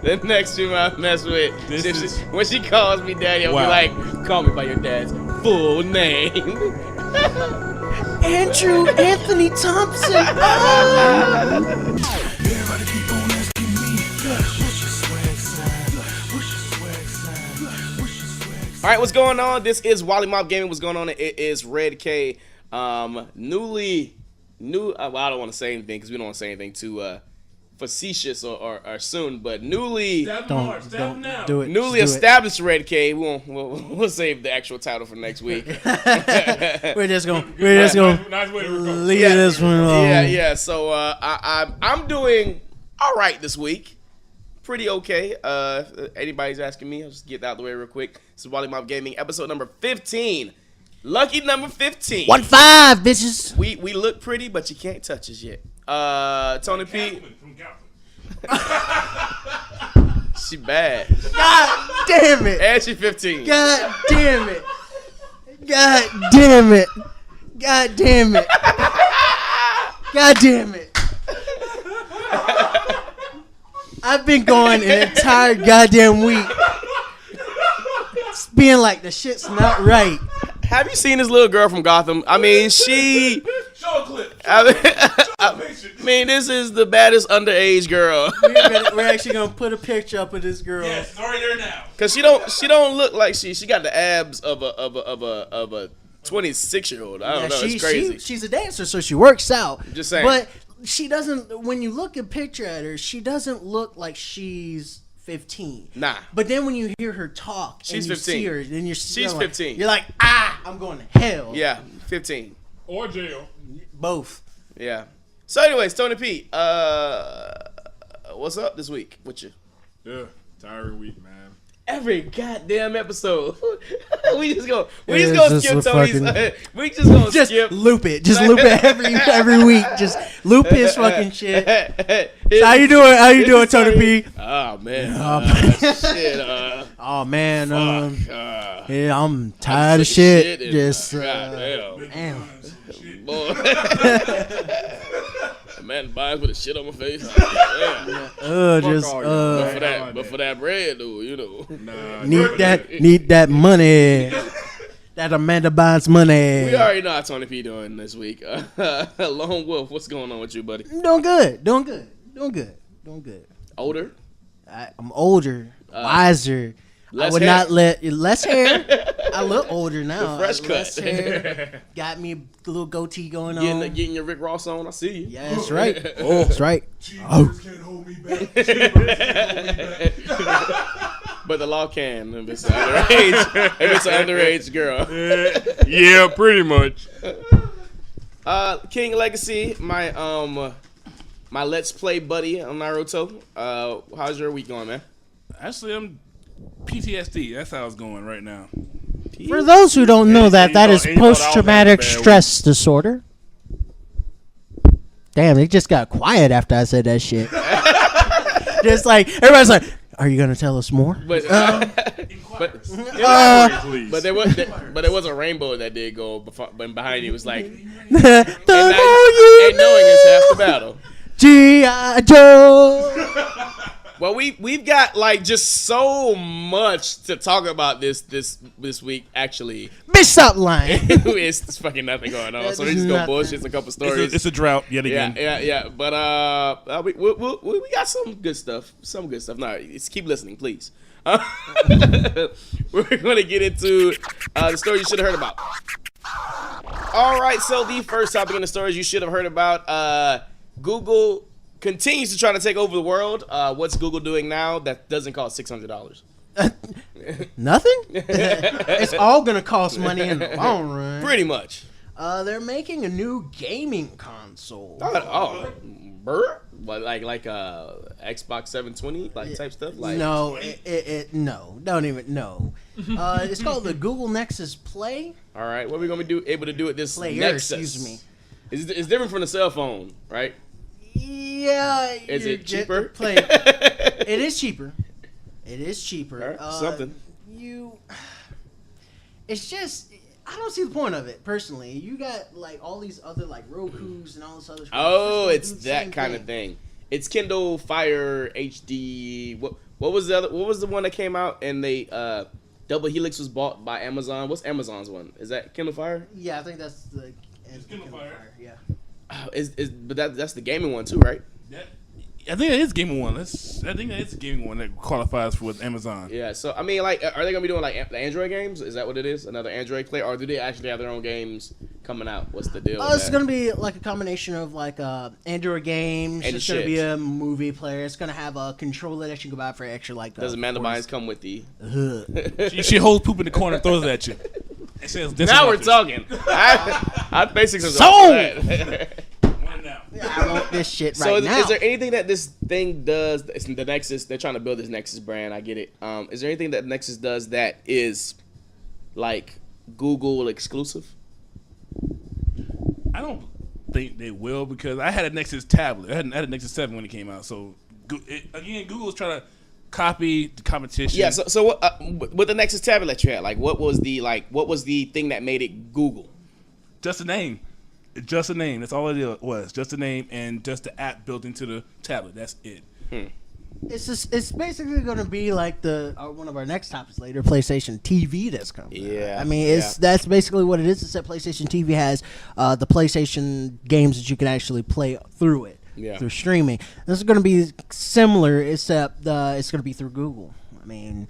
The next female I mess with. When she calls me daddy, I'll be like, call me by your dad's full name. Andrew Anthony Thompson. All right, what's going on? This is Wollie Mopped Gaming. What's going on? It is Red K. I don't want to say anything because we don't want to say anything too facetious or soon, but newly established Red K. We'll save the actual title for next week. we're just gonna leave this one alone. Yeah. So I'm doing all right this week. Pretty okay. If anybody's asking me, I'll just get that out of the way real quick. This is Wollie Mopped Gaming, episode number 15. Lucky number 15. 1-5, bitches. We look pretty, but you can't touch us yet. Tony P. She bad. God damn it. And she 15. God damn it. God damn it. God damn it. God damn it. I've been going an entire goddamn week being like, the shit's not right. Have you seen this little girl from Gotham? I mean, she... Show a clip. I mean, this is the baddest underage girl. We're actually gonna put a picture up of this girl. Yes, it's already there now. Cause she don't look like she got the abs of a 26-year-old. I don't know. It's crazy. She's a dancer, so she works out. Just saying. But she doesn't. When you look at picture at her, she doesn't look like she's 15. Nah. But then when you hear her talk, she's and you 15. see her, then she's 15. You're like, I'm going to hell. Yeah, 15. Or jail. Both. Yeah. So, anyways, Tony P. What's up this week with you? Yeah, tiring week, man. Every goddamn episode, we just gonna skip Tony's. Fucking, we just gonna skip. Loop it. Just loop it every week. Just loop his fucking shit. So how you doing, Tony P? Oh man. Shit. Oh man. Fuck, yeah, I'm tired of shit. Just damn. Boy. Man, buys with a shit on my face. But for that bread, though, you know. Need that money. That Amanda Bynes money. We already know how Tony P doing this week. Lone Wolf, what's going on with you, buddy? Doing good. Older? I'm older, wiser. I would not let less hair. I look older now. The fresh cut. Less hair. Got me a little goatee going on. Getting your Rick Ross on. I see you. Yeah, that's right. That's right. Cheaters can't hold me back. But the law can if it's underage. If it's an underage girl. Yeah, pretty much. King Legacy, my Let's Play buddy on Naruto. How's your week going, man? Actually, I'm PTSD. That's how it's going right now. For those who don't know that is post-traumatic stress disorder. Damn, it just got quiet after I said that shit. Just like, everybody's like, are you going to tell us more? But there was a rainbow that did go, but behind it was like, and knowing is half the battle. G.I. Joe. Well, we've got like just so much to talk about this week. Actually, bitch, stop lying. It's fucking nothing going on. So we just go bullshit a couple stories. It's a drought yet again. Yeah. But we got some good stuff. No, keep listening, please. We're gonna get into the story you should have heard about. All right. So the first topic in the stories you should have heard about. Google continues to try to take over the world. What's Google doing now that doesn't cost $600? Nothing? It's all going to cost money in the long run. Pretty much. They're making a new gaming console. What, like Xbox 720 type stuff? Like no, no, don't even no. It's called the Google Nexus Play. All right, what are we gonna be able to do with this Player, Nexus? excuse me. It's different from the cell phone, right? Yeah. Is it cheaper? It is cheaper. It is cheaper. Right, something. It's just, I don't see the point of it personally. You got like all these other like Roku's and all this other stuff. Oh, it's that kind of thing. It's Kindle Fire HD. What was the other? What was the one that came out and they Double Helix was bought by Amazon? What's Amazon's one? Is that Kindle Fire? Yeah, I think that's the Kindle Fire. Yeah. But that's the gaming one too, right? I think that is gaming one. I think that is a gaming one that qualifies for with Amazon. Yeah. So I mean, like, are they gonna be doing like the Android games? Is that what it is? Another Android player, or do they actually have their own games coming out? What's the deal? Oh, it's gonna be like a combination of like Android games. And It's shit. gonna be a movie player. It's gonna have a controller that you can buy for extra like. Does Amanda Bynes come with the? She holds poop in the corner and throws it at you. It says, Now we're talking. I basically Sold! Now. Yeah, I want this shit So right now. is there anything that this thing does? It's the Nexus. They're trying to build this Nexus brand. I get it. Is there anything that Nexus does that is like Google exclusive? I don't think they will because I had a Nexus tablet. I had a Nexus 7 when it came out. So again, Google's trying to copy the competition. Yeah. So what, with the Nexus tablet that you had, like, what was the thing that made it Google? Just a name. Just a name. That's all it was. Just a name and just the app built into the tablet. That's it. It's basically going to be like one of our next topics later, PlayStation TV that's coming. Yeah. I mean, that's basically what it is. It's that PlayStation TV has the PlayStation games that you can actually play through it. Yeah. Through streaming. This is going to be similar, except it's going to be through Google. I mean,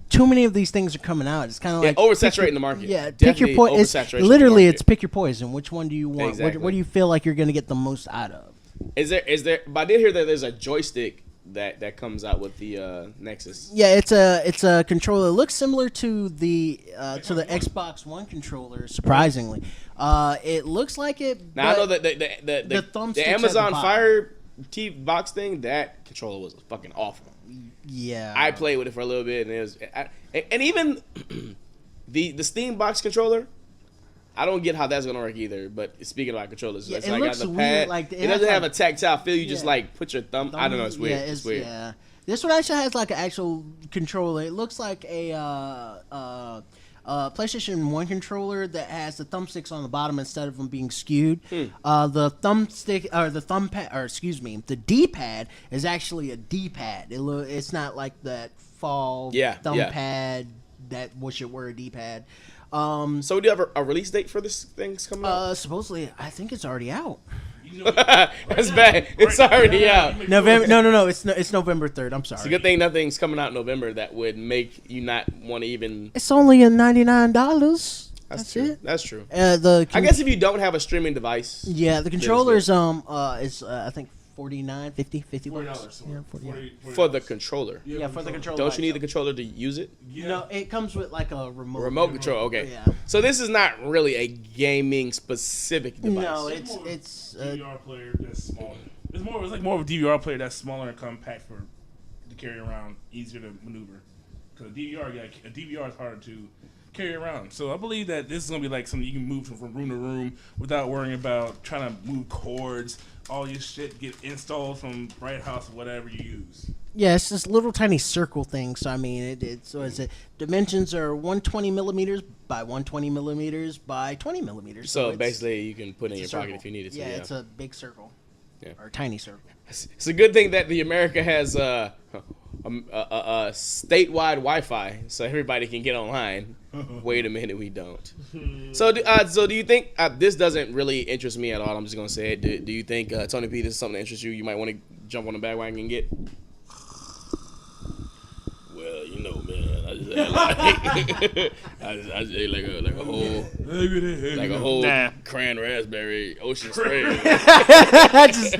too many of these things are coming out. It's kind of like oversaturating the market. Yeah, Definitely pick your poison. oversaturation of Literally, the market. it's pick your poison. Which one do you want? Exactly. What do you feel like you're going to get the most out of? Is there? But I did hear that there's a joystick that comes out with the Nexus. Yeah, it's a controller. It looks similar to the Xbox One controller. Surprisingly, it looks like it. Now I know that the thumbsticks the at Amazon the bottom. Fire TV box thing, that controller was fucking awful. Yeah, I played with it for a little bit, and it was, and even the Steam box controller, I don't get how that's gonna work either. But speaking about controllers, Yeah, it's it like looks got the weird, pad. like, it it has doesn't have like- a tactile feel. You just Yeah. like put your thumb. I don't know. It's weird. Yeah, it's weird. Yeah. This one actually has like an actual controller. It looks like a PlayStation 1 controller that has the thumbsticks on the bottom instead of them being skewed. The thumbstick or the thumb pad, or excuse me, the D-pad is actually a D-pad. It's not like that thumb pad that should wear a D-pad. So do you have a release date for this thing's coming out? Supposedly, I think it's already out. That's bad. It's already out. November? No. It's November 3rd. I'm sorry. It's a good thing nothing's coming out in November that would make you not want to even. It's only $99. That's true. it. That's true. I I guess if you don't have a streaming device. Yeah, the controller's is I think $49, $50 bucks. Yeah, For the controller. Yeah, for the controller. Don't you need the controller to use it? Yeah. No, it comes with like a remote. Remote control. Okay. Yeah. So this is not really a gaming specific device. No, it's DVR player that's smaller. It's like more of a DVR player that's smaller and compact to carry around, easier to maneuver. Because a DVR is harder to carry around. So I believe that this is gonna be like something you can move from room to room without worrying about trying to move cords. All your shit get installed from Bright House or whatever you use. yeah, it's this little tiny circle thing. So I mean, dimensions are 120 millimeters by 120 millimeters by 20 millimeters. So it's- basically, you can put it in your it's a pocket circle. if you needed to. Yeah, it's a big circle. Yeah. Or a tiny circle. It's a good thing that the America has a statewide Wi-Fi, so everybody can get online. Wait a minute, we don't. So do you think this doesn't really interest me at all? I'm just gonna say it. Do you think Tony P, this is something that interests you? You might want to jump on the bandwagon and get. Well, you know, man, I just ate like a whole cran raspberry ocean spray. I just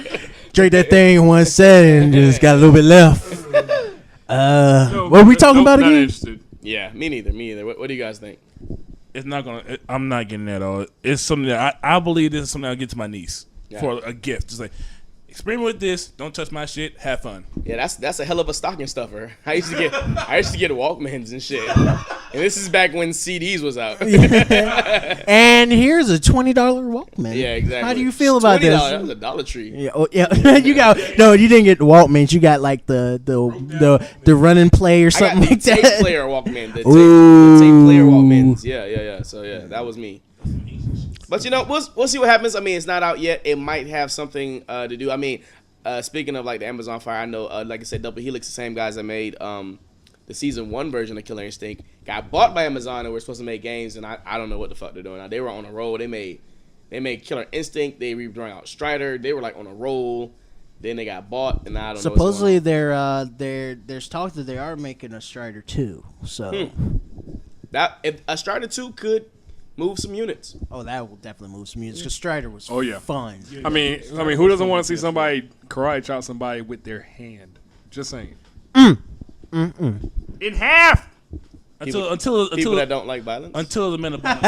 drank that thing in one setting and just got a little bit left. What are we talking about not again? Interested. Yeah, me neither. What do you guys think? It's not gonna. I'm not getting that at all. It's something that I believe this is something I'll get to my niece for a gift. Just like experiment with this. Don't touch my shit. Have fun. Yeah, that's a hell of a stocking stuffer. I used to get Walkmans and shit. And this is back when CDs was out. And here's a $20 Walkman. Yeah, exactly. How do you feel about this? That was a Dollar Tree. Yeah, you didn't get the Walkmans. You got like the run and play or I something got like the tape that. player Walkman. The tape Ooh. player Walkmans. Yeah. So yeah, that was me. But we'll see what happens. I mean, it's not out yet. It might have something to do. I mean, speaking of like the Amazon Fire, I know, like I said, Double Helix, the same guys that made the season 1 version of Killer Instinct, got bought by Amazon and were supposed to make games, and I don't know what the fuck they're doing now. They were on a roll. They made Killer Instinct. They rebrought out Strider. They were like on a roll. Then they got bought, and I don't know. Supposedly, there's talk that they are making a Strider 2. So that if a Strider 2 could move some units. Oh, that will definitely move some units because Strider was fun. I mean, who doesn't want to see somebody karate chop somebody with their hand? Just saying. In half. Until People that don't like violence. Until the men of binds.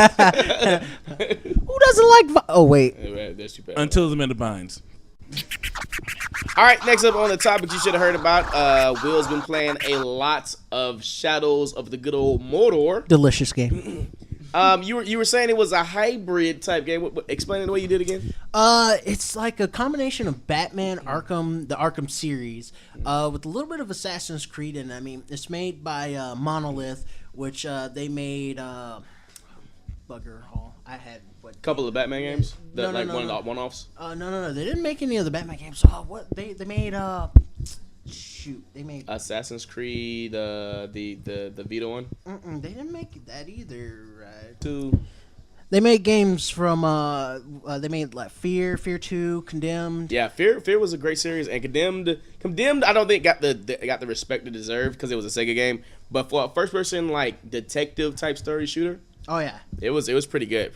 Who doesn't like? Oh wait. Until the men of binds. All right, next up on the topic you should have heard about. Will's been playing a lot of Shadows of the good old Mordor. Delicious game. You were saying it was a hybrid type game. Explain it the way you did again. It's like a combination of Batman, Arkham, the Arkham series, with a little bit of Assassin's Creed, and I mean it's made by Monolith, which they made Bugger Hall. I had a couple of Batman games. No, one-offs. No, they didn't make any of the Batman games. What they made? They made Assassin's Creed, the Vita one. They didn't make that either. Two. They made games from they made like Fear 2, Condemned. Yeah, Fear was a great series, and Condemned I don't think got the respect it deserved because it was a Sega game. But for a first person like detective type story shooter, oh yeah, it was pretty good.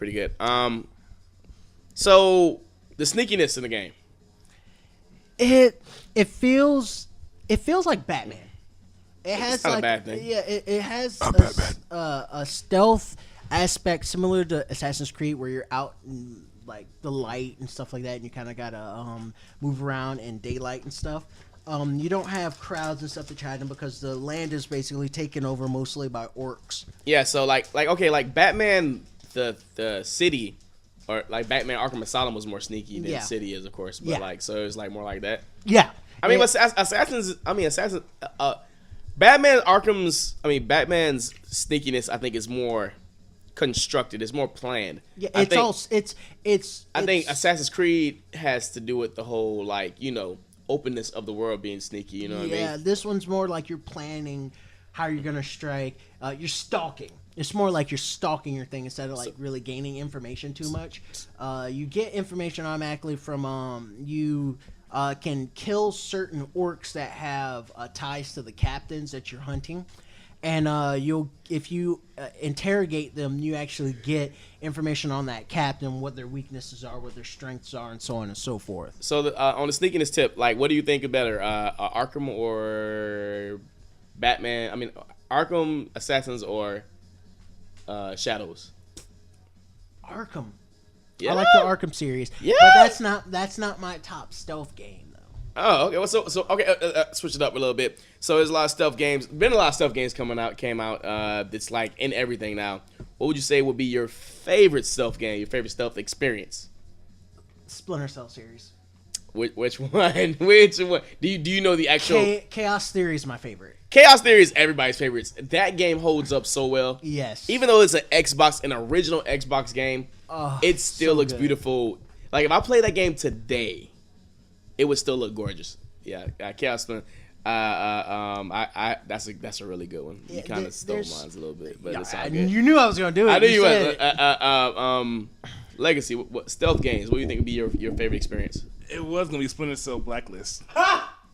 So the sneakiness in the game. It feels like Batman. It has it's not like a bad thing. Yeah, it has a stealth aspect similar to Assassin's Creed, where you're out in like the light and stuff like that, and you kind of gotta move around in daylight and stuff. You don't have crowds and stuff to try them because the land is basically taken over mostly by orcs. Yeah, so like Batman the city, or like Batman Arkham Asylum was more sneaky than City is, of course. But so it was like more like that. Yeah. I mean, Batman's sneakiness I think is more constructed. It's more planned. Yeah, I think Assassin's Creed has to do with the whole openness of the world being sneaky. You know what I mean? Yeah, this one's more like you're planning how you're gonna strike. You're stalking. It's more like you're stalking your thing instead of like really gaining information too much. You get information automatically from you. Can kill certain orcs that have ties to the captains that you're hunting, and if you interrogate them, you actually get information on that captain, what their weaknesses are, what their strengths are, and so on and so forth. So on the sneakiness tip, like, what do you think is better, Arkham or Batman? I mean, Arkham, Assassins, or Shadows? Arkham. Yeah. I like the Arkham series. Yeah. But that's not my top stealth game though. Oh, okay. Well, so okay. Switch it up a little bit. So there's a lot of stealth games. Been a lot of stealth games came out. It's like in everything now. What would you say would be your favorite stealth game? Your favorite stealth experience? Splinter Cell series. Which one? Which one? Do you know the actual? Chaos Theory is my favorite. Chaos Theory is everybody's favorite. That game holds up so well. Yes. Even though it's an original Xbox game, it still looks beautiful. Like if I play that game today, it would still look gorgeous. Yeah, Chaos Theory. That's a really good one. You kind of stole mine a little bit, but it's all good. You knew I was gonna do it. I knew you would. Legacy. What stealth games? What do you think would be your favorite experience? It was gonna be Splinter Cell Blacklist.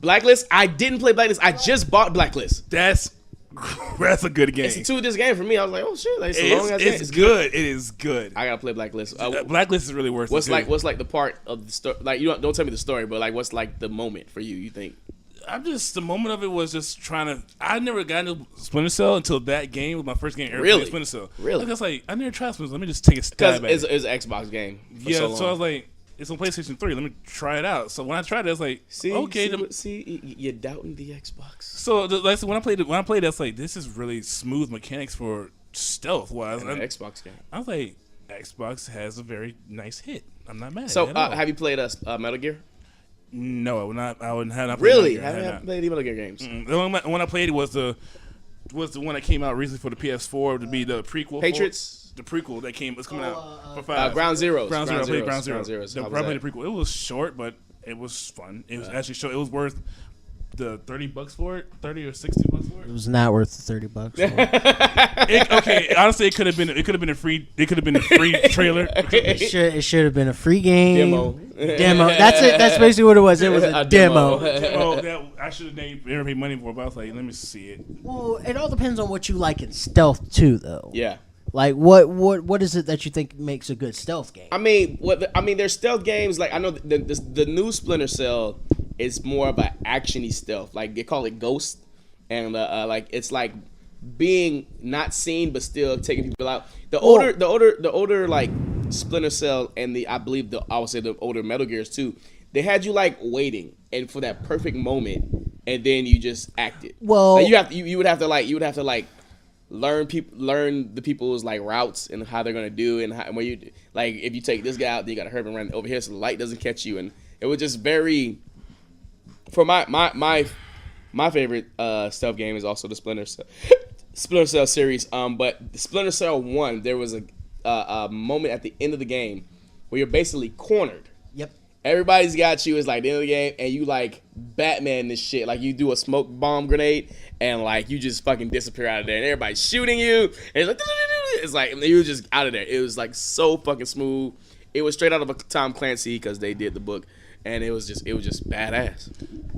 Blacklist? I didn't play Blacklist. I just bought Blacklist. That's a good game. It's a 2 disc game for me. I was like, oh shit, like, it's good. It is good. I gotta play Blacklist. Blacklist is really worth it. What's like the part of the story? Like, you don't tell me the story, but like, what's like the moment for you? You think? The moment of it was just trying to. I never got into Splinter Cell until that game was my first game ever. Really? Splinter Cell. Really? I was like, I never tried Splinter Cell. Let me just take a stab at it. It's an Xbox game. So I was like, it's on PlayStation 3. Let me try it out. So when I tried it, I was like, okay. You're doubting the Xbox. So when I played, I was like, this is really smooth mechanics for stealth wise. An Xbox game. I was like, Xbox has a very nice hit. I'm not mad. So have you played Metal Gear? No, I would not. I wouldn't have. Really? Haven't played any Metal Gear games? The only one I played was the one that came out recently for the PS4 to be the prequel. Patriots. The prequel that was coming out for 5. Ground Zeroes. Ground Zero. I played Ground Zero. Ground Zeroes. I played the prequel. It was short, but It was fun. It was actually it was worth the $30 for it, $30 or $60 for It it. was not worth the $30. Okay, honestly, it could have been a free trailer. It should have been a free game Demo. That's it. That's basically what it was. It was a demo. Oh, that I should have never paid money for, but I was like, let me see it. Well, it all depends on what you like in stealth too, though. Yeah. Like what is it that you think makes a good stealth game? I mean, there's stealth games. Like I know the new Splinter Cell is more of an actiony stealth. Like they call it Ghost, and like it's like being not seen but still taking people out. The older like Splinter Cell and I would say the older Metal Gears too. They had you like waiting and for that perfect moment, and then you just acted. Well, like, you would have to learn the people's like routes and how they're gonna do and where you like if you take this guy out, then you gotta hurry around over here so the light doesn't catch you, and it was just very. For my favorite stealth game is also the Splinter Cell series. But Splinter Cell 1, there was a moment at the end of the game where you're basically cornered. Yep. Everybody's got you. It's like the end of the game, and you like Batman this shit. Like you do a smoke bomb grenade, and like you just fucking disappear out of there, and everybody's shooting you. And it's like you just out of there. It was like so fucking smooth. It was straight out of a Tom Clancy because they did the book, and it was just badass.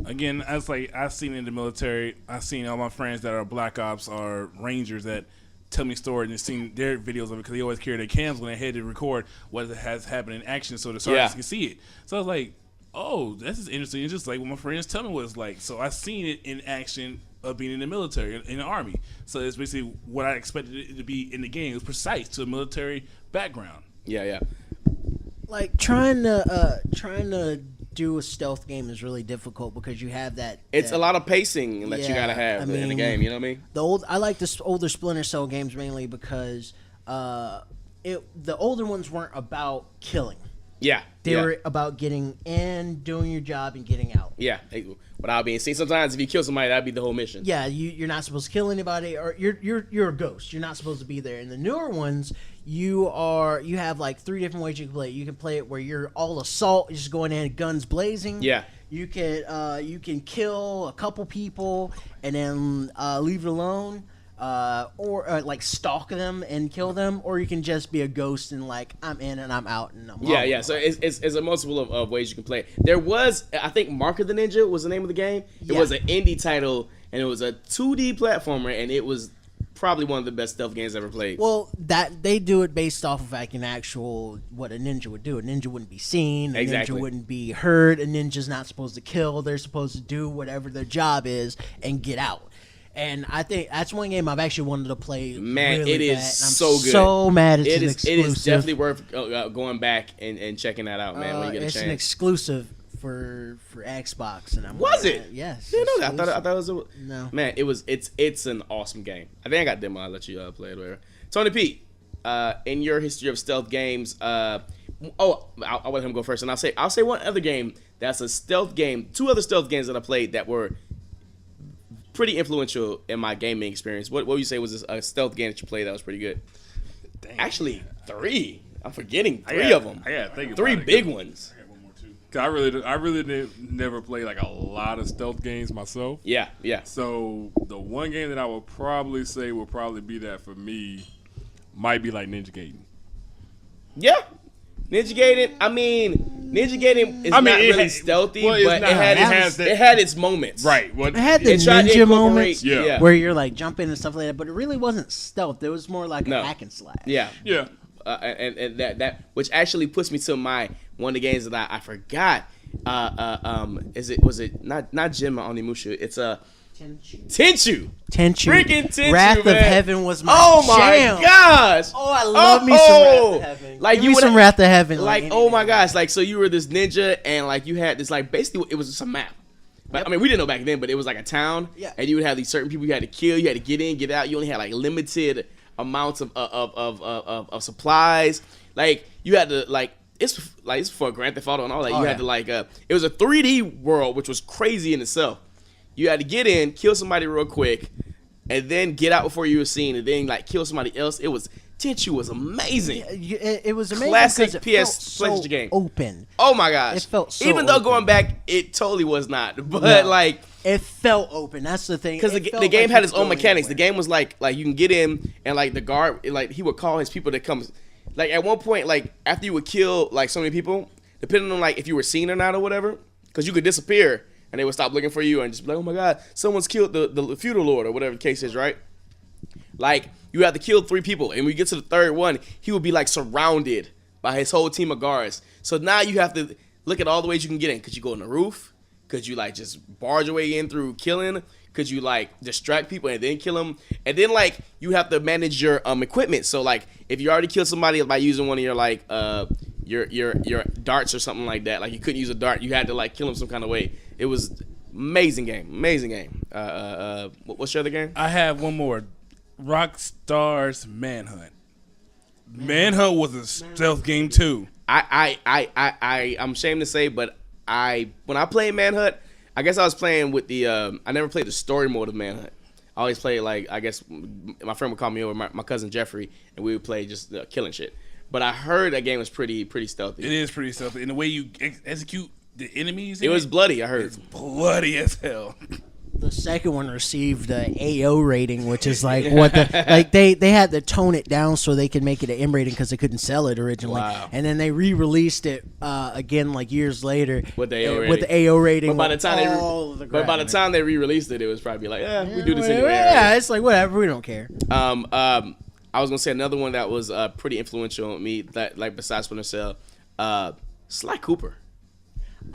Again, I've seen in the military. I've seen all my friends that are Black Ops or Rangers that tell me stories and seen their videos of it because they always carry their cams when they head to record what has happened in action so the sergeants can see it. So I was like, oh, this is interesting. It's just like what my friends tell me what it's like. So I've seen it in action of being in the military, in the Army. So it's basically what I expected it to be in the game. It was precise to a military background. Yeah. Like trying to do a stealth game is really difficult because you have that. It's a lot of pacing that you gotta have in the game. You know what I mean? I like the older Splinter Cell games mainly because the older ones weren't about killing. Yeah. They were about getting in, doing your job, and getting out. Yeah. Without being seen. Sometimes if you kill somebody, that'd be the whole mission. Yeah, you're not supposed to kill anybody, or you're a ghost. You're not supposed to be there. In the newer ones, you have like 3 different ways you can play it. You can play it where you're all assault, you're just going in guns blazing. Yeah. You can kill a couple people and then leave it alone. Or like stalk them and kill them, or you can just be a ghost and like I'm in and I'm out and I'm yeah. So it's a multiple of ways you can play it. There was, I think, Mark of the Ninja was the name of the game. It was an indie title and it was a 2D platformer, and it was probably one of the best stealth games I've ever played. Well, that they do it based off of like an actual what a ninja would do. A ninja wouldn't be seen. A ninja wouldn't be heard. A ninja's not supposed to kill. They're supposed to do whatever their job is and get out. And I think that's one game I've actually wanted to play. Man, really it is bad. so good. So mad it's an exclusive. It is definitely worth going back and checking that out, man. When you get a chance. It's an exclusive for Xbox, and was it? Yes. You know that? I thought it was. No. Man, it's an awesome game. I think I got demo. I'll let you play it. Whatever. Tony P, in your history of stealth games, I'll let him go first, and I'll say one other game that's a stealth game. 2 other stealth games that I played that were pretty influential in my gaming experience. What would you say was a stealth game that you played that was pretty good? Dang. Actually, 3. I'm forgetting 3 of them. I gotta think about 3 big ones. I got one more too. Cause I really never played like a lot of stealth games myself. Yeah. So the one game that I would probably say will probably be that for me might be like Ninja Gaiden. Yeah. Ninja Gaiden is not really stealthy, but it had its moments. Right. It had the ninja moments where you're like jumping and stuff like that, but it really wasn't stealth. It was more like a hack and slash. Yeah. And that which actually puts me to one of the games that I forgot. Was it not Jinma Onimusha? It's Tenchu. Freaking Tenchu, Wrath man. of Heaven was my jam. My gosh. Oh, I love me some Wrath of Heaven. Like Give me some Wrath of Heaven. Like, oh my gosh. Like, so you were this ninja and like you had this like basically it was just a map. But I mean, we didn't know back then, but it was like a town. Yeah. And you would have these certain people you had to kill. You had to get in, get out. You only had like limited amounts of supplies. Like you had to like it's for Grand Theft Auto and all that. You had to like it was a 3D world, which was crazy in itself. You had to get in, kill somebody real quick, and then get out before you were seen, and then like kill somebody else. It was Tenchu was amazing. It was amazing. Classic because it felt PS so PlayStation game. Open. Oh my gosh. It felt so Even though open. going back, it totally was not. But No. like, It felt open. That's the thing. because It the felt game like had you its could own go mechanics. The anywhere. game was like you can get in and like the guard, like he would call his people to come. Like at one point, like after you would kill like so many people, depending on like if you were seen or not or whatever, because you could disappear and they would stop looking for you and just be like, oh my god, someone's killed the feudal lord or whatever the case is, right? Like you have to kill 3 people, and when you get to the third one, he would be like surrounded by his whole team of guards. So now you have to look at all the ways you can get in. Could you go on the roof? Could you like just barge your way in through killing? Could you like distract people and then kill them? And then like you have to manage your equipment. So like if you already killed somebody by using one of your like your darts or something like that, like you couldn't use a dart, you had to like kill them some kind of way. It was amazing game. What's your other game? I have one more. Rockstar's Manhunt. Manhunt was a stealth game too. I'm ashamed to say, but when I played Manhunt, I guess I was playing with the I never played the story mode of Manhunt. I always played like, I guess my friend would call me over, my cousin Jeffrey, and we would play just killing shit. But I heard that game was pretty stealthy. It is pretty stealthy. And the way you execute the enemies, It was bloody, I heard. It's bloody as hell. The second one received an AO rating, which is like what the like they had to tone it down so they could make it an M rating because they couldn't sell it originally. Wow. And then they re-released it again like years later With the AO rating. With the AO rating. But by the time time they re-released it, it was probably like, we do this anyway. Yeah, it's like whatever, we don't care. I was gonna say another one that was pretty influential on me, that like besides Splinter Cell, Sly Cooper.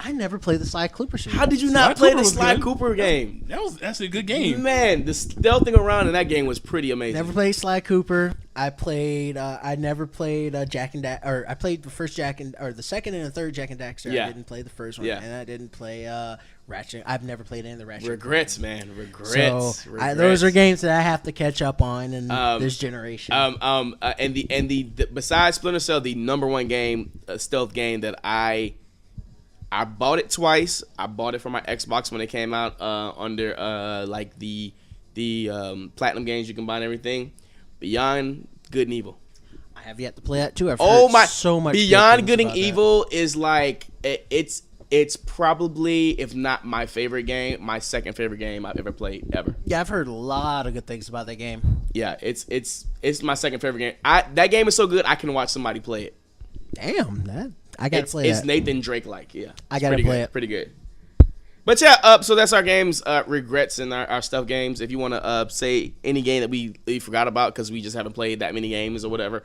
I never played the Sly Cooper series. How did you not play the Sly Cooper game? That was actually a good game. Man, the stealthing around in that game was pretty amazing. Never played Sly Cooper. I played. I never played Jack and or I played the first the second and the third Jack and Daxter. Yeah. I didn't play the first one, Yeah. and I didn't play Ratchet. I've never played any of the Ratchet. Regrets, man. So Regrets. those are games that I have to catch up on in this generation. And the besides Splinter Cell, the number one game, stealth game that I bought it twice. I bought it for my Xbox when it came out under like the platinum games you can buy and everything. Beyond Good and Evil. I have yet to play that too. I've Oh heard my! so much. Beyond Good and about that. Evil is like it's probably, if not my favorite game, my second favorite game I've ever played ever. Yeah, I've heard a lot of good things about that game. Yeah, it's my second favorite game. That game is so good I can watch somebody play it. Damn, I gotta play It's that. Nathan Drake like, yeah. I gotta play it. Pretty good. But yeah, so that's our games, regrets and our stuff games. If you want to say any game that we forgot about because we just haven't played that many games or whatever,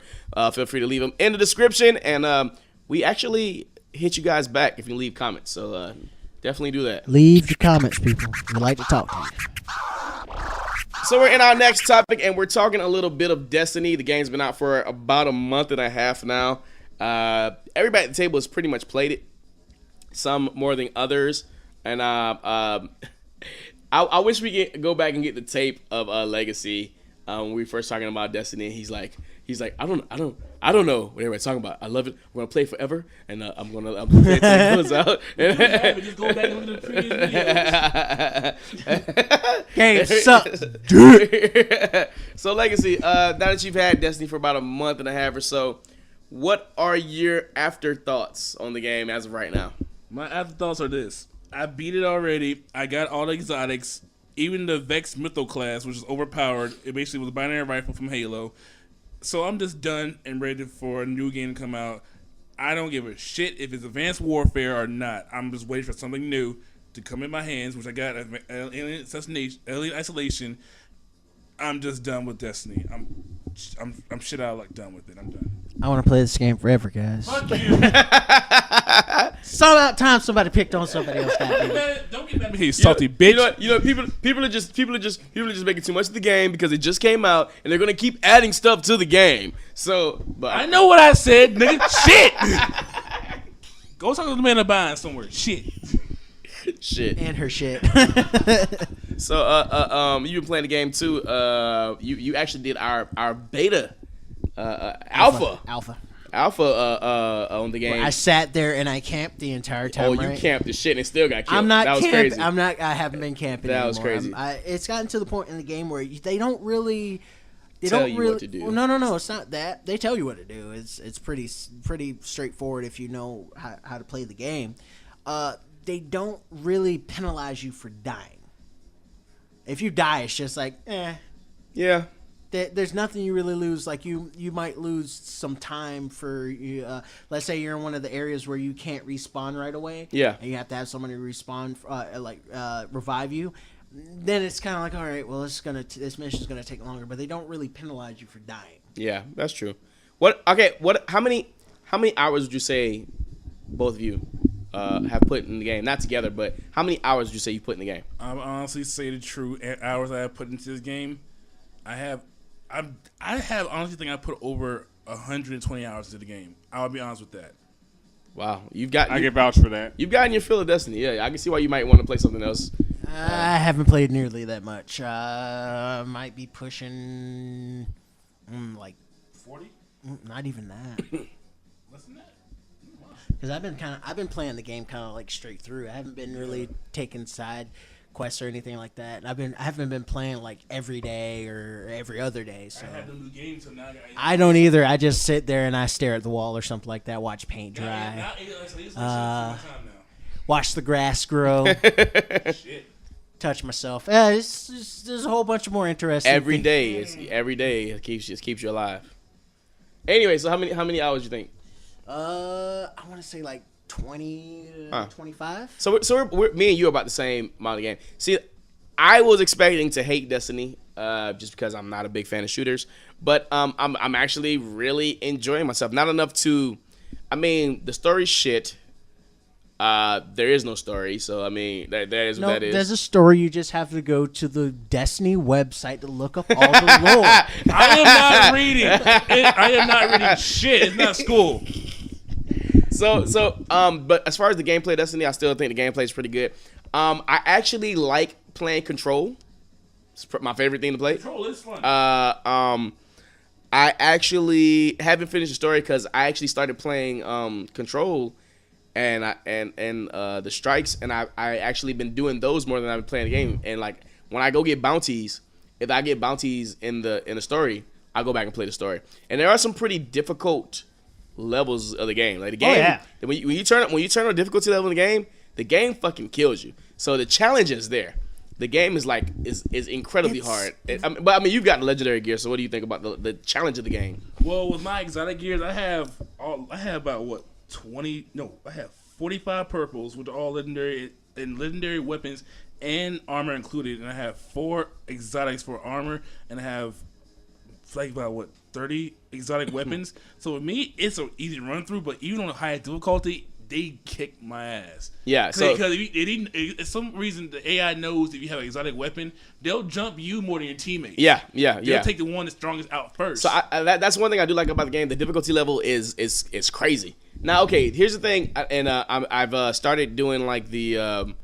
feel free to leave them in the description. And we actually hit you guys back if you leave comments. So definitely do that. Leave your comments, people. We like to talk to you. So we're in our next topic, and we're talking a little bit of Destiny. The game's been out for about a month and a half now. Everybody at the table has pretty much played it, some more than others. And I wish we could go back and get the tape of Legacy when we first talking about Destiny. He's like, I don't know what everybody's talking about. I love it. We're gonna play forever, and I'm gonna play it till it goes out. Just go back and look at the previous videos. Game sucks. So Legacy, now that you've had Destiny for about a month and a half or so, what are your afterthoughts on the game as of right now? My afterthoughts are this. I beat it already. I got all the exotics. Even the Vex Mytho class, which is overpowered. It basically was a binary rifle from Halo. So I'm just done and ready for a new game to come out. I don't give a shit if it's Advanced Warfare or not. I'm just waiting for something new to come in my hands, which I got Alien Isolation. I'm just done with Destiny. I'm shit out like done with it. I'm done. I want to play this game forever, guys. Fuck you. Some about time somebody picked on somebody else. Don't get mad at me, you salty bitch. You know, people are just making too much of the game because it just came out, and they're gonna keep adding stuff to the game. So, but I know what I said, nigga. Shit. Go talk to the man of buying somewhere. Shit. shit. And her shit. So, you've been playing the game too. You actually did our beta, alpha on the game. I sat there and I camped the entire time. You camped the shit and it still got killed. I'm not that was camping. crazy. I haven't been camping That anymore. was crazy. It's gotten to the point in the game where they don't really They tell don't you really, what to do. Well, no. It's not that. They tell you what to do. It's pretty straightforward if you know how to play the game. They don't really penalize you for dying. If you die, it's just like, Yeah. There's nothing you really lose. Like you might lose some time for let's say you're in one of the areas where you can't respawn right away. Yeah. And you have to have somebody respawn, revive you. Then it's kind of like, all right, well, this mission's gonna take longer, but they don't really penalize you for dying. Yeah, that's true. How many hours would you say both of you have put in the game? Not together, but how many hours would you say you put in the game? I would honestly say the true hours I have put into this game. I honestly think I put over 120 hours into the game. I'll be honest with that. Wow, I can vouch for that. You've gotten your fill of Destiny. Yeah, I can see why you might want to play something else. I haven't played nearly that much. Might be pushing like 40? Not even that. Less than that? Because I've been playing the game kind of like straight through. I haven't been really taking side quests or anything like that. And I haven't been playing like every day or every other day. So I have the new game, so now I don't either. I just sit there and I stare at the wall or something like that. Watch paint dry. Watch the grass grow. Shit. Touch myself. There's a whole bunch of more interesting. Every day it keeps you alive. Anyway, so how many hours do you think? I want to say like 20 to 25. So we're me and you are about the same amount of game. See, I was expecting to hate Destiny just because I'm not a big fan of shooters, but I'm actually really enjoying myself. Not enough to, I mean, the story's shit. There is no story, so I mean that is what that is. There's a story. You just have to go to the Destiny website to look up all the lore. I am not reading. I am not reading shit. It's not school. But as far as the gameplay of Destiny, I still think the gameplay is pretty good. I actually like playing Control. It's my favorite thing to play. Control is fun. I actually haven't finished the story because I actually started playing Control and the strikes, and I actually been doing those more than I've been playing the game. And like when I go get bounties, if I get bounties in the story, I go back and play the story. And there are some pretty difficult levels of the game. Like the game, when you turn on the difficulty level in the game fucking kills you. So the challenge is there. The game is incredibly hard. But I mean, you've got legendary gear. So what do you think about the challenge of the game? Well, with my exotic gears, I have about what 20? No, I have 45 purples with all legendary weapons and armor included, and I have 4 exotics for armor, and I have like about what 30 exotic weapons. So with me, it's so easy to run through. But even on the highest difficulty, they kick my ass. Yeah, because if some reason the AI knows if you have an exotic weapon, they'll jump you more than your teammates. Yeah. They'll take the one that's strongest out first. So that's one thing I do like about the game. The difficulty level is crazy. Now, okay, here's the thing, and I've started doing like the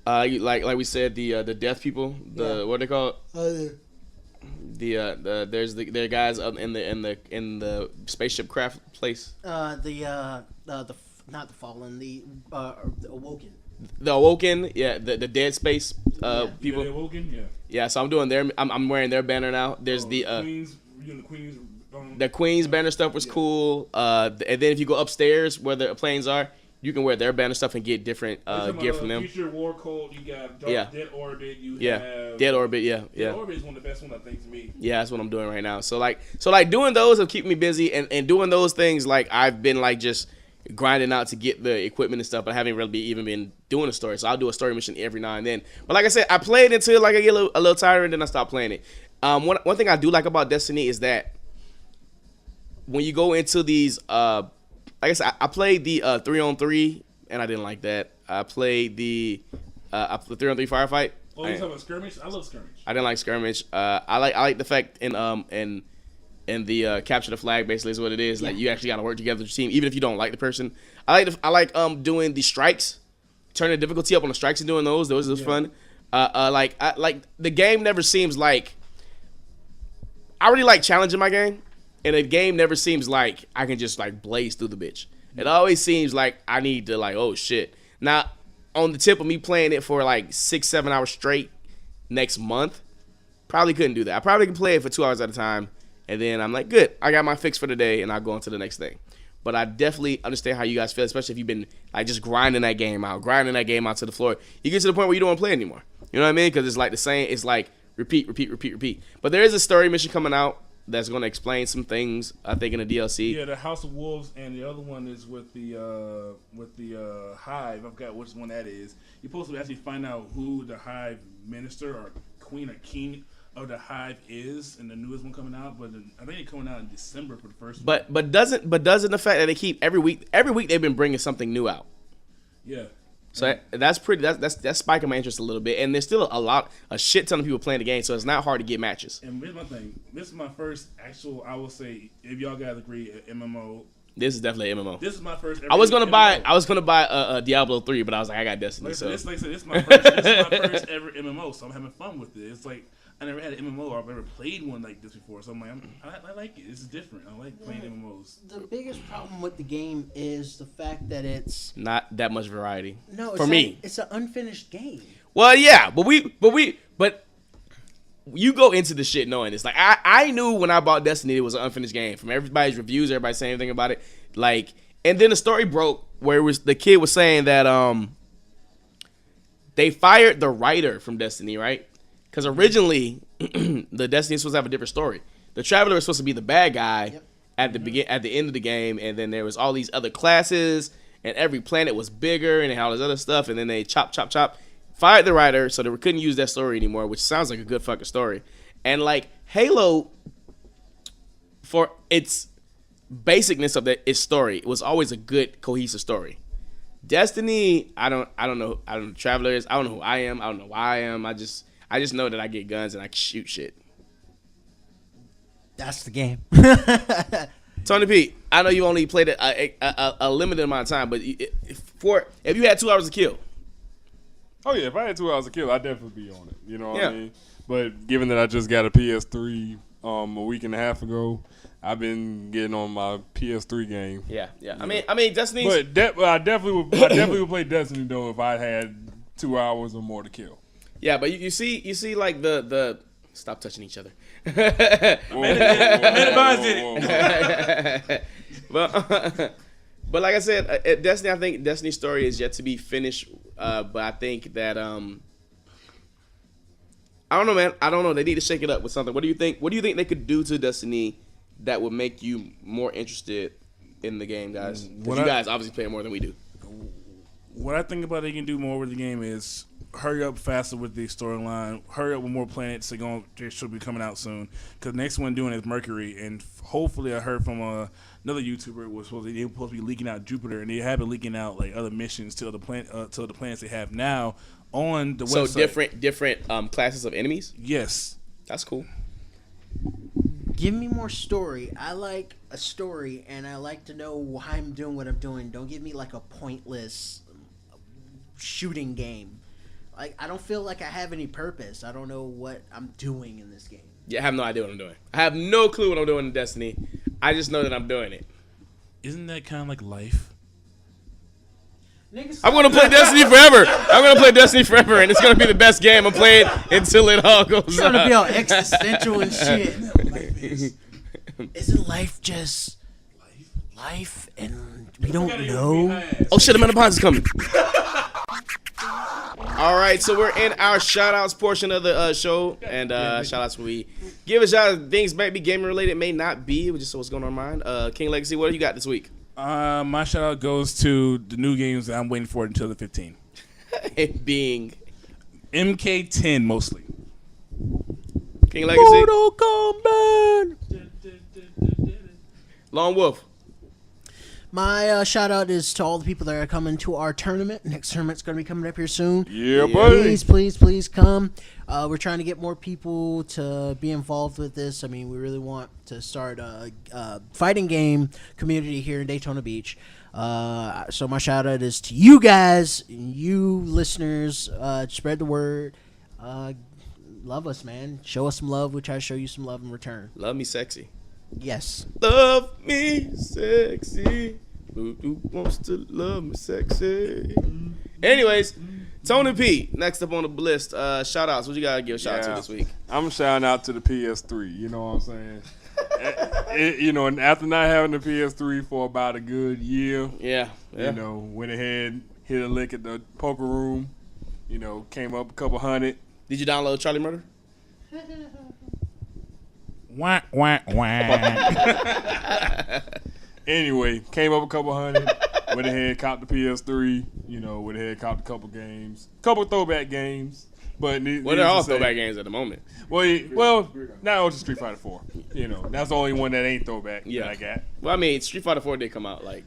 like we said the death people. What are they called? There are guys up in the spaceship craft place. Not the fallen, the awoken. The awoken, yeah, the dead space people. The awoken, yeah. So I'm doing their. I'm wearing their banner now. There's the Queens. The Queen's banner stuff was cool. And then if you go upstairs where the planes are, you can wear their banner stuff and get different gear from them. Future War Code, you got Dead Orbit, have Dead Orbit, Dead Orbit is one of the best ones, I think, to me. Yeah, that's what I'm doing right now. So doing those will keep me busy, and doing those things, like I've been like just grinding out to get the equipment and stuff, but I haven't really even been doing a story. So I'll do a story mission every now and then. But like I said, I play it until like I get a little tired, and then I stop playing it. One thing I do like about Destiny is that when you go into these, like I said, I played the 3-on-3, and I didn't like that. I played the 3-on-3 firefight. Oh, you talking about skirmish? I love skirmish. I didn't like skirmish. I like the fact in the capture the flag basically is what it is. Like you actually got to work together as a team, even if you don't like the person. I like doing the strikes, turning the difficulty up on the strikes and doing those. Those was fun. The game never seems like. I really like challenging my game. And the game never seems like I can just like blaze through the bitch. It always seems like I need to like, oh shit. Now, on the tip of me playing it for like 6-7 hours straight next month, Probably couldn't do that. I probably can play it for 2 hours at a time, and then I'm like, good, I got my fix for the day, and I'll go on to the next thing. But I definitely understand how you guys feel, especially if you've been like just grinding that game out to the floor. You get to the point where you don't want to play anymore. You know what I mean? Because it's like the same. It's like repeat. But there is a story mission coming out that's going to explain some things, I think, in the DLC. Yeah, the House of Wolves, and the other one is with the Hive. I forgot which one that is. You're supposed to actually find out who the Hive minister or queen or king of the Hive is, and the newest one coming out. But I think it's coming out in December for the first one. But doesn't the fact that they keep every week they've been bringing something new out. Yeah. So that's spiking my interest a little bit, and there's still a shit ton of people playing the game, so it's not hard to get matches. And here's my thing. This is my first actual, I will say, if y'all guys agree, MMO. This is definitely an MMO. This is my first. I was gonna buy a Diablo 3, but I was like, I got Destiny. Like, So this is my first ever MMO, so I'm having fun with it. It's like I never had an MMO or I've never played one like this before, so I'm like, I like it. It's different. I like playing MMOs. The biggest problem with the game is the fact that it's not that much variety. no, for me, it's an unfinished game. Well, yeah, but you go into the shit knowing this. Like I knew when I bought Destiny it was an unfinished game. From everybody's reviews, everybody saying anything about it. Like, and then the story broke where it was the kid was saying that they fired the writer from Destiny, right? Because originally the Destiny was supposed to have a different story. The Traveler was supposed to be the bad guy at the end of the game, and then there was all these other classes, and every planet was bigger and all this other stuff, and then they chop, fired the writer, so they couldn't use that story anymore, which sounds like a good fucking story. And like Halo, for its basicness of its story, it was always a good cohesive story. Destiny, I don't know Travelers, I don't know who I am, I don't know why I am. I just know that I get guns and I can shoot shit. That's the game. Tony P, I know you only played it a limited amount of time, but if you had 2 hours to kill. Oh yeah, if I had 2 hours to kill, I'd definitely be on it. You know what I mean? But given that I just got a PS3 a week and a half ago, I've been getting on my PS3 game. Yeah. I mean, Destiny's. But I definitely would play Destiny though if I had 2 hours or more to kill. Yeah, but you see like the stop touching each other. But like I said, Destiny. I think Destiny's story is yet to be finished. But I think that I don't know, man. I don't know. They need to shake it up with something. What do you think? What do you think they could do to Destiny that would make you more interested in the game, guys? Because you guys obviously play it more than we do. What I think about they can do more with the game is hurry up faster with the storyline. Hurry up with more planets. They should be coming out soon. Because the next one doing is Mercury, and hopefully I heard from another YouTuber was supposed to be leaking out Jupiter, and they have been leaking out like other missions to the planets they have now on the website. So different classes of enemies. Yes, that's cool. Give me more story. I like a story, and I like to know why I'm doing what I'm doing. Don't give me like a pointless shooting game. Like, I don't feel like I have any purpose. I don't know what I'm doing in this game. Yeah, I have no idea what I'm doing. I have no clue what I'm doing in Destiny. I just know that I'm doing it. Isn't that kind of like life? I'm going to play Destiny forever. I'm going to play Destiny forever, and it's going to be the best game I'm playing until it all goes You're trying up. to be all existential and shit. Isn't life just life and we don't know? Oh, shit, Amanda Bonds is coming. All right, so we're in our shout-outs portion of the show, and shout-outs we give a shout-out. Things might be gaming-related, may not be, just what's going on in mind. King Legacy, what do you got this week? My shout-out goes to the new games that I'm waiting for until the 15. It being MK10 mostly. King Legacy. Mortal Kombat. Lone Wolf. My shout out is to all the people that are coming to our tournament. Next tournament's going to be coming up here soon. Yeah, buddy. Please come. We're trying to get more people to be involved with this. I mean, we really want to start a fighting game community here in Daytona Beach. So my shout out is to you guys, you listeners. Spread the word. Love us, man. Show us some love. We try to show you some love in return. Love me sexy. Yes. Love me sexy. Who wants to love me sexy? Anyways, Tony P, next up on the list. Shout outs. What you gotta give a shout out to this week? I'm shouting out to the PS3. You know what I'm saying? And after not having the PS3 for about a good year, you know, went ahead, hit a lick at the poker room. You know, came up a couple hundred. Did you download Charlie Murder? Wah, wah, wah. Anyway, came up a couple hundred. Went ahead, copped the PS3. You know, went ahead, copped a couple games, couple throwback games. But they're all throwback games at the moment. Well, now it's Street Fighter 4. You know, that's the only one that ain't throwback that I got. Well, I mean, Street Fighter 4 did come out like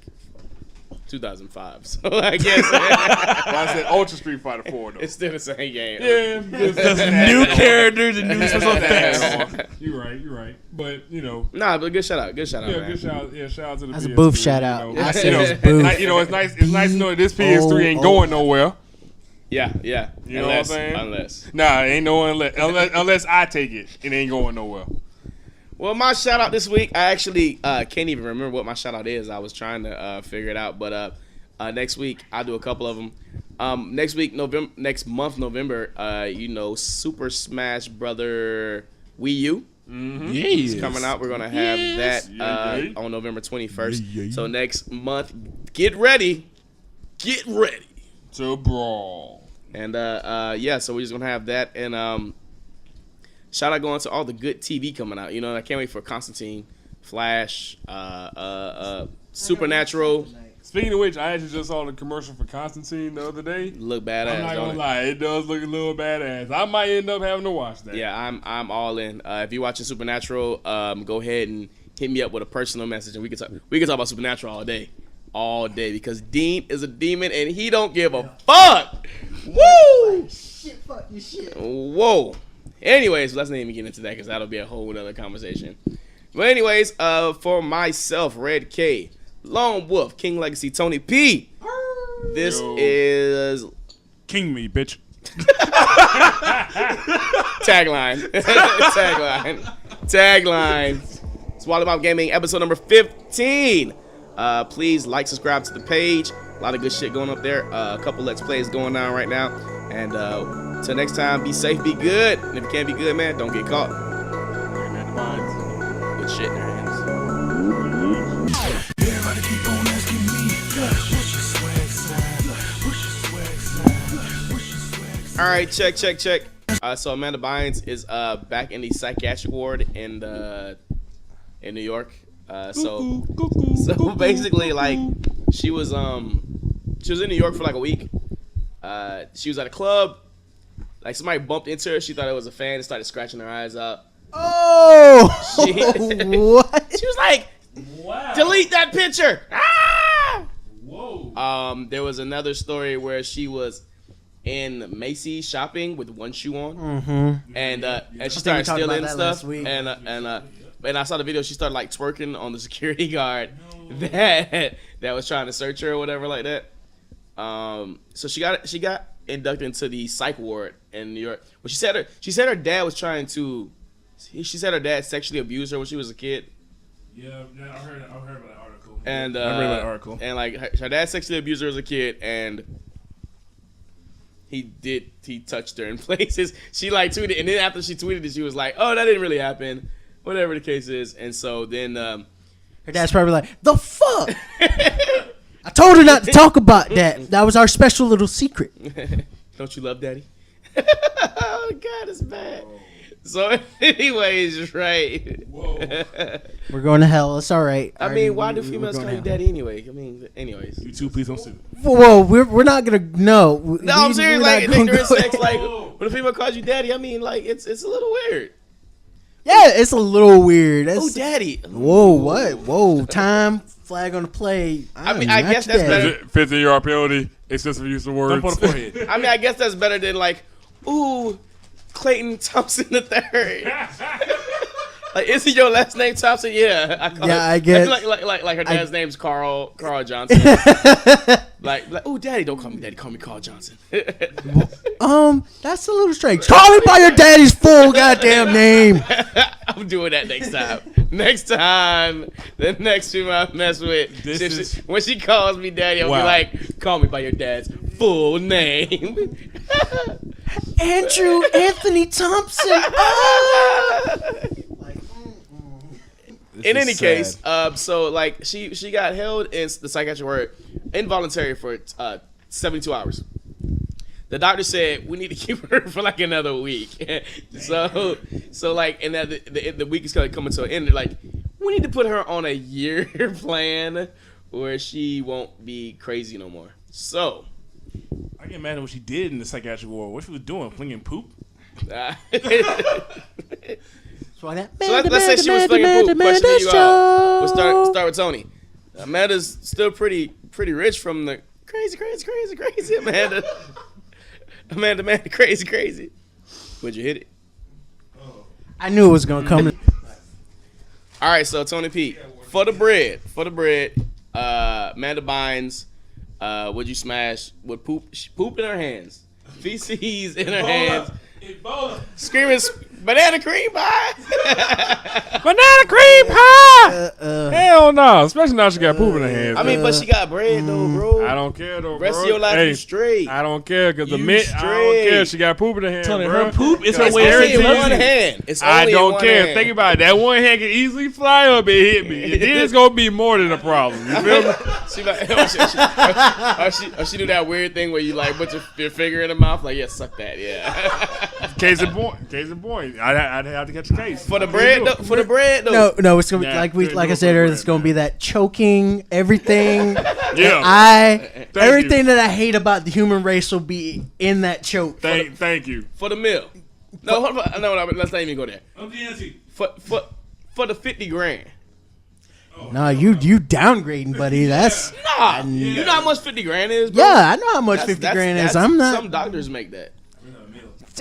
2005, so I guess. I said Ultra Street Fighter 4 though. It's still the same game. Yeah, there's new characters and new special effects. You're right. But you know, but good shout out. Good shout out. Yeah, man. good shout out. Yeah, shout out to the. That's a PS3, booth shout out. You know. I see those booth. You know, it's nice. It's nice to know that this PS3 ain't going nowhere. Yeah. You know what I'm saying? Unless. Nah, ain't no unless I take it. It ain't going nowhere. Well, my shout out this week, I actually can't even remember what my shout out is. I was trying to figure it out, but next week I'll do a couple of them. Next month, November, you know, Super Smash Brother Wii U. Mm-hmm. It's coming out. We're gonna have that on November 21st. So next month, get ready to brawl. And so we're just gonna have that. And shout out going to all the good TV coming out. You know, I can't wait for Constantine, Flash, Supernatural. Speaking of which, I actually just saw the commercial for Constantine the other day. Look badass. I'm not gonna lie, it does look a little badass. I might end up having to watch that. Yeah, I'm all in. If you're watching Supernatural, go ahead and hit me up with a personal message, and we can talk about Supernatural all day, because Dean is a demon and he don't give a fuck. Woo! Shit, fuck your shit. Whoa. Anyways, let's not even get into that, because that'll be a whole other conversation. But anyways, for myself, Red K, Lone Wolf, King Legacy, Tony P. This is King me, bitch. Tagline. It's Wollie Mopped Gaming, episode number 15. Please like, subscribe to the page. A lot of good shit going up there. A couple Let's Plays going on right now. And till next time, be safe, be good. And if you can't be good, man, don't get caught. Good shit in their hands. Everybody keep on asking me, what's your swag sign? What's your swag sign? All right, check. So Amanda Bynes is back in the psychiatric ward in New York. So basically, like, she was in New York for like a week. She was at a club. Like, somebody bumped into her. She thought it was a fan and started scratching her eyes out. Oh, what? She was like, Wow. delete that picture. Ah! Whoa. There was another story where she was in Macy's shopping with one shoe on, and she started stealing stuff. And I saw the video. She started like twerking on the security guard that was trying to search her or whatever like that. So she got inducted into the psych ward in New York. But she said her dad was trying to. She said her dad sexually abused her when she was a kid. Yeah, I heard about that article. And I read that article. And like her dad sexually abused her as a kid, and he touched her in places. She like tweeted, and then after she tweeted it, she was like, "Oh, that didn't really happen." Whatever the case is. And so then her dad's probably like, the fuck? I told her not to talk about that. That was our special little secret. Don't you love daddy? Oh God, it's bad. So anyways, right. Whoa. We're going to hell. It's all right. I mean, why do females call you daddy anyway? I mean, anyways. You two, please don't sue. Whoa, we're not gonna no. No, I'm serious. Like, during sex, like, when a female calls you daddy, I mean, like, it's a little weird. Yeah, it's a little weird. Oh, daddy. Whoa, what? Whoa, time, flag on the play. I mean, I guess that's better. 50-year penalty, excessive use of words. Dump on the forehead. I mean, I guess that's better than like, ooh, Clayton Thompson III. Like, isn't your last name Thompson? Yeah, I guess. Like her dad's name's Carl Johnson. like, oh, daddy, don't call me daddy. Call me Carl Johnson. That's a little strange. Call me by your daddy's full goddamn name. I'm doing that next time. Next time, the next female I mess with, when she calls me daddy, I'll be like, call me by your dad's full name? Andrew Anthony Thompson. In any case, so like she got held in the psychiatric ward involuntary for 72 hours. The doctor said we need to keep her for like another week. so like, and that the week is coming to an end. They're like, we need to put her on a year plan where she won't be crazy no more. So I can imagine what she did in the psychiatric ward. What she was doing, flinging poop. So let's say she was flinging poop. Question to you all. We'll start with Tony. Amanda's still pretty rich from the crazy Amanda. Amanda, crazy. Would you hit it? I knew it was gonna come. All right, so Tony P, for the bread, Amanda Bynes, would you smash with poop in her hands, feces in her hands, screaming banana cream pie? Banana cream pie! Hell no. Especially now she got poop in her hands. I mean, but she got bread though, bro. I don't care though, bro. Rest of your life you straight. I don't care because I don't care. She got poop in her hand, Tony, bro. her poop is her It's way only in to one hand. It's only I in don't one care. hand. Think about it. That one hand can easily fly up and hit me. And then it's gonna be more than a problem. You feel me? She do that weird thing where you like put your finger in her mouth, like, yeah, suck that, yeah. Case in point. I'd have to catch a case. For the bread though. No, it's gonna be Nah, like I said earlier. It's gonna be that choking everything. Yeah. Everything that I hate about the human race will be in that choke. Thank you. For the meal. No, let's not even go there. OGNC. For the 50 grand. No, you downgrading, buddy. That's Nah, you know how much 50 grand is, bro? yeah. I know how much 50 grand is. I'm not. Some doctors make that.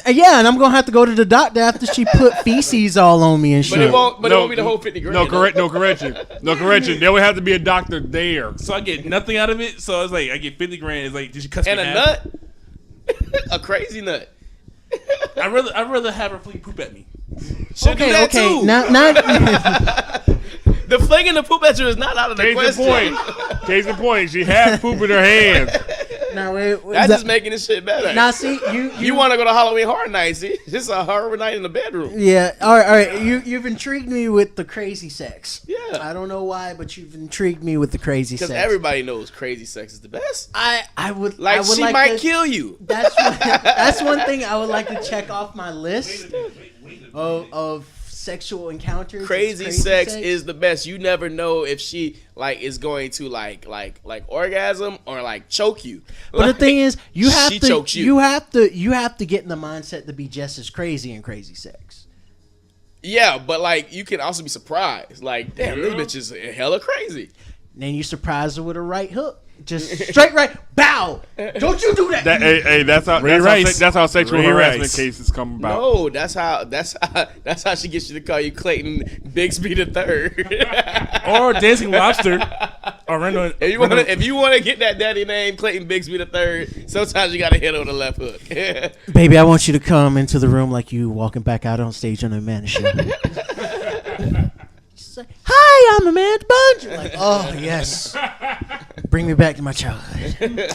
Yeah, and I'm gonna have to go to the doctor after she put feces all on me and shit. But it won't be the whole 50 grand. No correction. There would have to be a doctor there. So I get nothing out of it. So it's like I get 50 grand. It's like, did she cuss me And a half? nut? A crazy nut. I'd rather have her fling poop at me. Should do that too. Not The flinging the poop at you is not out of the question. Case in point, she had poop in her hands. no, wait, That's just making this shit better. now see You want to go to Halloween Horror Night? See, this is a horror night in the bedroom. Yeah, all right. You've intrigued me with the crazy sex. Yeah. I don't know why, but you've intrigued me with the crazy sex. Because everybody knows crazy sex is the best. I would Like, I would she like might to, kill you. That's one thing I would like to check off my list of sexual encounters. Crazy sex is the best. You never know if she like is going to like orgasm or like choke you. But the thing is, you have she to chokes you have to get in the mindset to be just as crazy in crazy sex. Yeah, but like you can also be surprised. Like, damn, this bitch is hella crazy. Then you surprise her with a right hook. Just straight right, bow. Don't you do that. That's how sexual harassment cases come about. No, that's how she gets you to call you Clayton Bigsby the Third. Or Dancing Lobster. Or If you want to get that daddy name, Clayton Bigsby the Third, sometimes you gotta hit her with a left hook. Baby, I want you to come into the room like you walking back out on stage on a man show. She's like, hi, I'm Amanda Bunch. Like, oh yes, bring me back to my childhood.